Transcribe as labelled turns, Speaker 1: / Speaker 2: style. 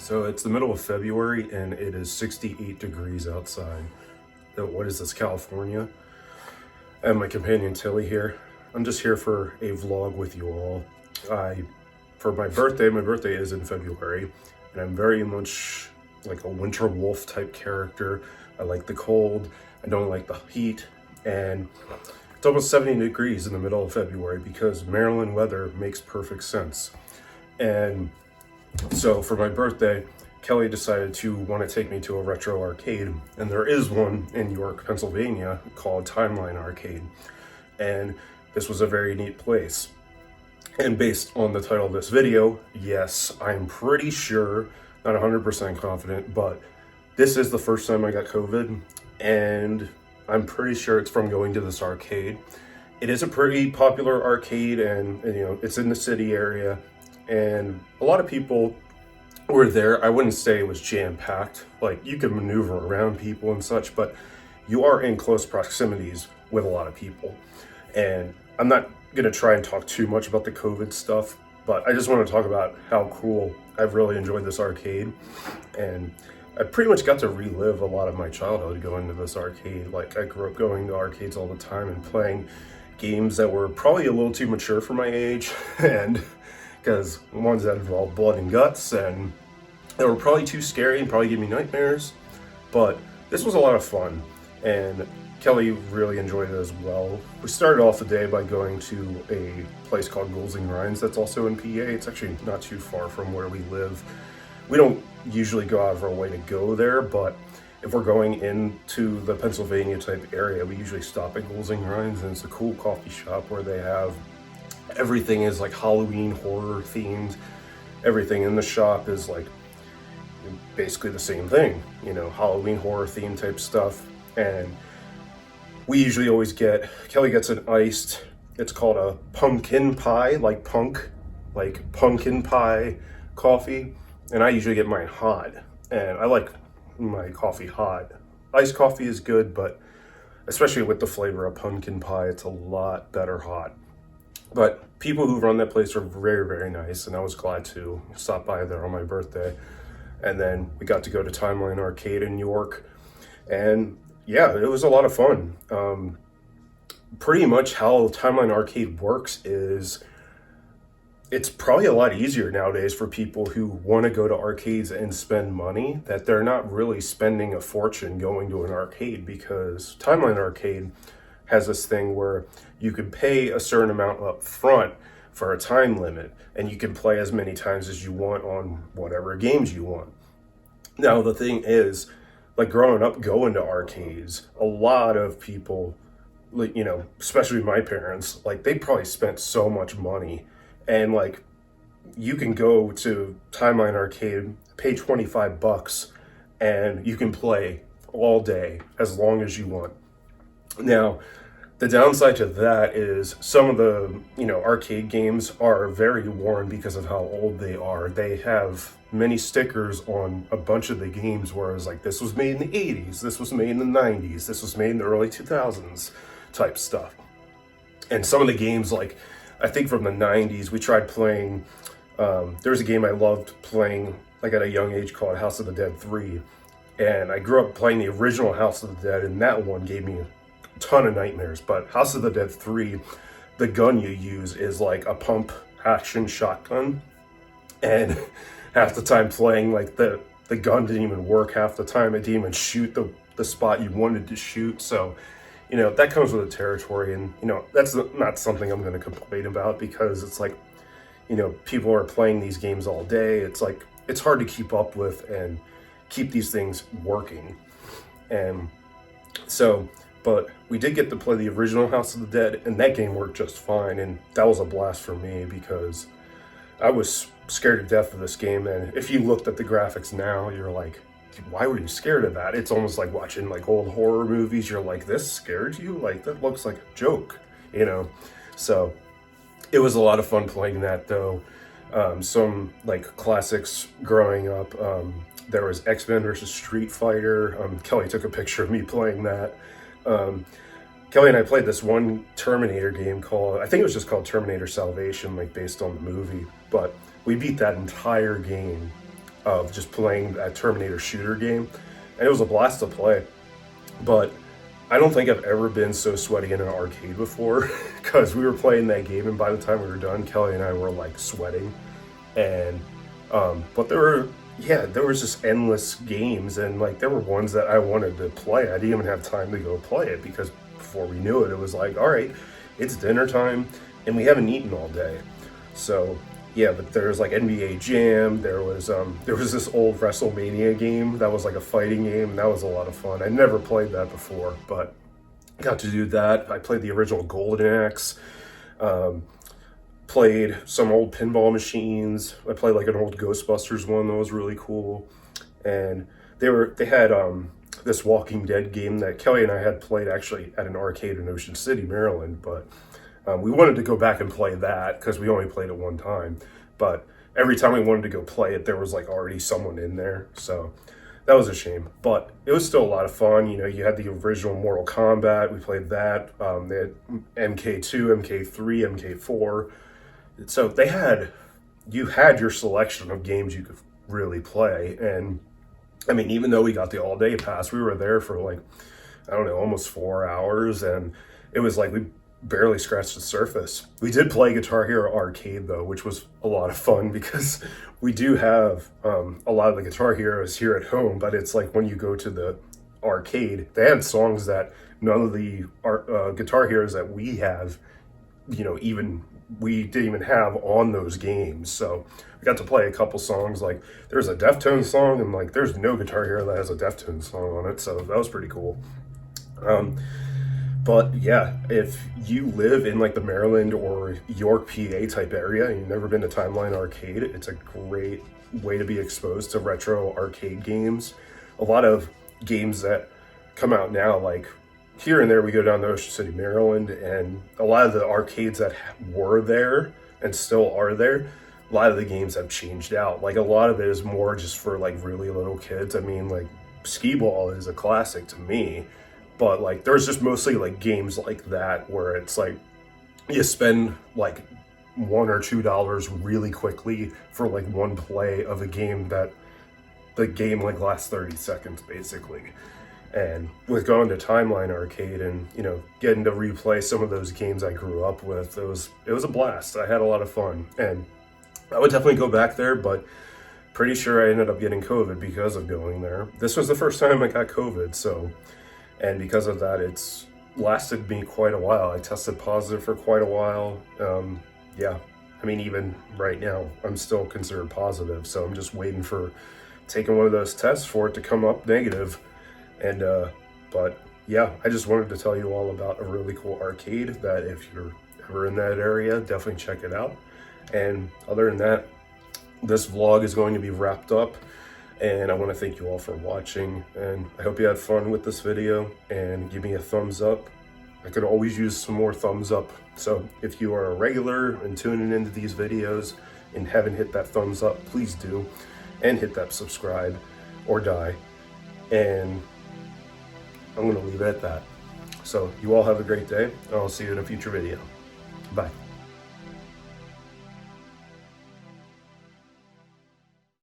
Speaker 1: So it's the middle of February and it is 68 degrees outside. What is this, California? I have my companion Tilly here. I'm just here for a vlog with you all. For my birthday is in February, and I'm very much like a winter wolf type character. I like the cold, I don't like the heat, and it's almost 70 degrees in the middle of February because Maryland weather makes perfect sense. And so for my birthday, Kelly decided to want to take me to a retro arcade, and there is one in York, Pennsylvania called Timeline Arcade. And this was a very neat place. And based on the title of this video, yes, I'm pretty sure, not 100% confident, but this is the first time I got COVID, and I'm pretty sure it's from going to this arcade. It is a pretty popular arcade, and you know, it's in the city area, and a lot of people were there. I wouldn't say it was jam-packed. Like, you can maneuver around people and such, but you are in close proximities with a lot of people. And I'm not going to try and talk too much about the COVID stuff, but I just want to talk about how cool I've really enjoyed this arcade. And I pretty much got to relive a lot of my childhood going to this arcade. Like, I grew up going to arcades all the time and playing games that were probably a little too mature for my age, and because ones that involved blood and guts, and they were probably too scary and probably gave me nightmares. But this was a lot of fun, and Kelly really enjoyed it as well. We started off the day by going to a place called Ghouls and Grinds that's also in PA. It's actually not too far from where we live. We don't usually go out of our way to go there, but if we're going into the Pennsylvania type area, we usually stop at Ghouls and Grinds, and it's a cool coffee shop where they have everything is like Halloween horror themed. Everything in the shop is like basically the same thing, you know, Halloween horror themed type stuff. And we usually always Kelly gets an iced, it's called a pumpkin pie, like pumpkin pie coffee. And I usually get mine hot, and I like my coffee hot. Iced coffee is good, but especially with the flavor of pumpkin pie, it's a lot better hot. But people who run that place are very, very nice, and I was glad to stop by there on my birthday. And then we got to go to Timeline Arcade in York, and yeah, it was a lot of fun. Pretty much how Timeline Arcade works is it's probably a lot easier nowadays for people who want to go to arcades and spend money, that they're not really spending a fortune going to an arcade, because Timeline Arcade has this thing where you can pay a certain amount up front for a time limit, and you can play as many times as you want on whatever games you want. Now, the thing is, like, growing up going to arcades, a lot of people, like, you know, especially my parents, like, they probably spent so much money. And like, you can go to Timeline Arcade, pay $25, and you can play all day as long as you want. Now, the downside to that is some of the, you know, arcade games are very worn because of how old they are. They have many stickers on a bunch of the games, whereas like, this was made in the 80s, this was made in the 90s, this was made in the early 2000s type stuff. And some of the games, like, I think from the 90s, we tried playing, there's a game I loved playing like at a young age called House of the Dead 3. And I grew up playing the original House of the Dead, and that one gave me a ton of nightmares. But House of the Dead 3, the gun you use is like a pump action shotgun. And half the time playing, like, the gun didn't even work half the time. It didn't even shoot the spot you wanted to shoot. So, you know, that comes with the territory, and, you know, that's not something I'm going to complain about, because it's like, you know, people are playing these games all day. It's like, it's hard to keep up with and keep these things working. And so, but we did get to play the original House of the Dead, and that game worked just fine, and that was a blast for me because I was scared to death of this game. And if you looked at the graphics now, you're like, why were you scared of that? It's almost like watching like old horror movies. You're like, this scared you? Like, that looks like a joke, you know? So it was a lot of fun playing that, though. Some like classics growing up. There was X-Men versus Street Fighter. Kelly took a picture of me playing that. Kelly and I played this one Terminator game called, I think it was just called Terminator Salvation, like based on the movie. But we beat that entire game of just playing that Terminator shooter game, and it was a blast to play. But I don't think I've ever been so sweaty in an arcade before, because we were playing that game, and by the time we were done, Kelly and I were like sweating. And but there was just endless games, and like there were ones that I wanted to play. I didn't even have time to go play it, because before we knew it, it was like, all right, it's dinner time, and we haven't eaten all day. So yeah, but there's like NBA Jam. There was this old WrestleMania game that was like a fighting game, and that was a lot of fun. I never played that before, but got to do that. I played the original Golden Axe. Played some old pinball machines. I played like an old Ghostbusters one that was really cool, and they had this Walking Dead game that Kelly and I had played actually at an arcade in Ocean City, Maryland, but we wanted to go back and play that because we only played it one time. But every time we wanted to go play it, there was like already someone in there, so that was a shame. But it was still a lot of fun. You know, you had the original Mortal Kombat. We played that. They had MK2, MK3, MK4. So you had your selection of games you could really play. And I mean, even though we got the all day pass, we were there for like, I don't know, almost 4 hours. And it was like, we barely scratched the surface. We did play Guitar Hero Arcade though, which was a lot of fun, because we do have a lot of the Guitar Heroes here at home, but it's like when you go to the arcade, they had songs that none of the Guitar Heroes that we have, you know, we didn't even have on those games. So we got to play a couple songs. Like there's a Deftones song, and like there's no Guitar Hero that has a Deftones song on it, so that was pretty cool. But yeah, if you live in like the Maryland or York, PA type area, and you've never been to Timeline Arcade, it's a great way to be exposed to retro arcade games. A lot of games that come out now, like here and there, we go down to Ocean City, Maryland, and a lot of the arcades that were there and still are there, a lot of the games have changed out. Like a lot of it is more just for like really little kids. I mean, like Skee Ball is a classic to me, but like there's just mostly like games like that where it's like you spend like $1 or $2 really quickly for like one play of a game that the game like lasts 30 seconds basically. And with going to Timeline Arcade and, you know, getting to replay some of those games I grew up with, it was a blast. I had a lot of fun, and I would definitely go back there, but pretty sure I ended up getting COVID because of going there. This was the first time I got COVID, so, and because of that, it's lasted me quite a while. I tested positive for quite a while. Yeah, I mean, even right now, I'm still considered positive, so I'm just waiting for taking one of those tests for it to come up negative. And but yeah, I just wanted to tell you all about a really cool arcade that if you're ever in that area, definitely check it out. And other than that, this vlog is going to be wrapped up, and I want to thank you all for watching, and I hope you had fun with this video, and give me a thumbs up. I could always use some more thumbs up, so if you are a regular and tuning into these videos and haven't hit that thumbs up, please do, and hit that subscribe or die. And I'm going to leave it at that. So you all have a great day, and I'll see you in a future video. Bye.